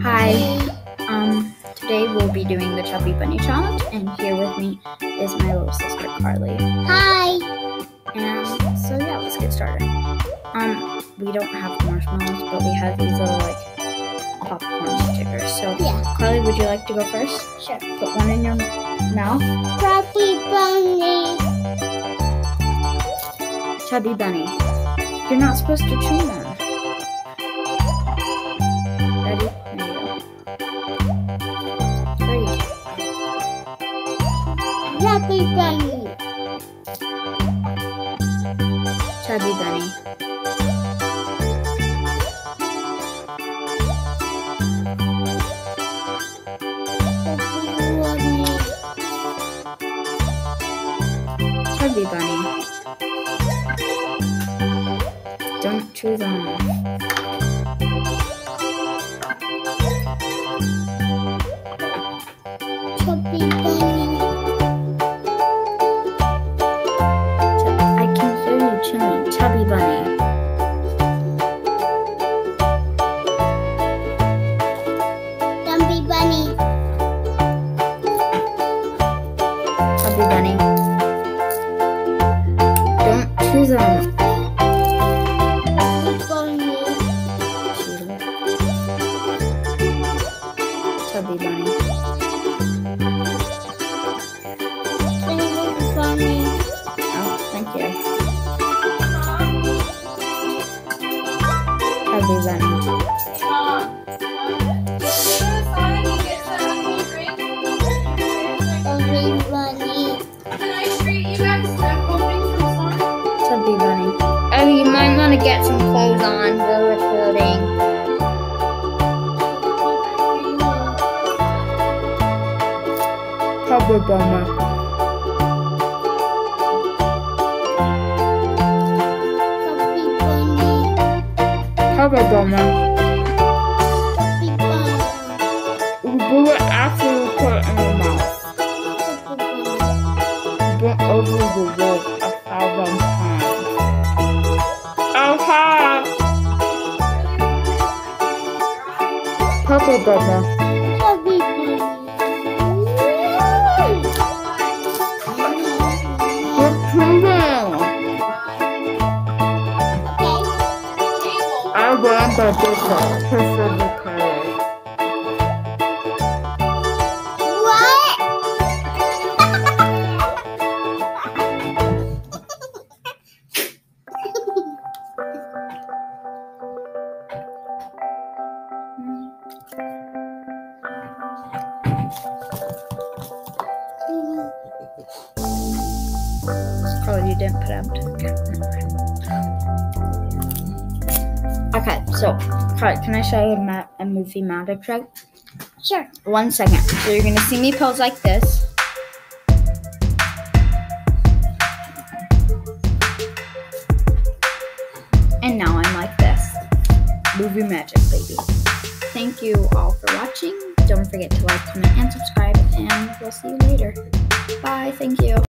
Hi. Today we'll be doing the Chubby Bunny Challenge, and here with me is my little sister Carly. Hi. And so yeah, let's get started. We don't have marshmallows, but we have these little popcorn stickers. So Yeah. Carly, would you like to go first? Sure. Put one in your mouth. Chubby Bunny. Chubby Bunny. You're not supposed to chew them. Ready? There you go. Great. Chubby Bunny. Chubby Bunny. Chubby Bunny. Don't chew them. Chubby Bunny. I can hear you chewing. Chubby Bunny. Chubby Bunny. Chubby Bunny. Don't chew them. Chubby Bunny. Bunny. Oh, thank you. Chubby Bunny. Chubby Bunny. Chubby Bunny. Oh, you might want to get some clothes on. We're recording. Chubby Bunny. Chubby Bunny. Chubby Bunny. Chubby Bunny. You do it after you put it in your mouth. Get over the word 1,000 times. Okay. Chubby Bunny. Chubby Bunny. You're cheating. I want the picture. Kiss of the color. What? Carly, you didn't put out the camera. Okay, so Carly, can I show you a movie magic trick? Sure. 1 second. So you're gonna see me pose like this. And now I'm like this. Movie magic, baby. Thank you all for watching. Don't forget to like, comment, and subscribe, and we'll see you later. Bye. Thank you.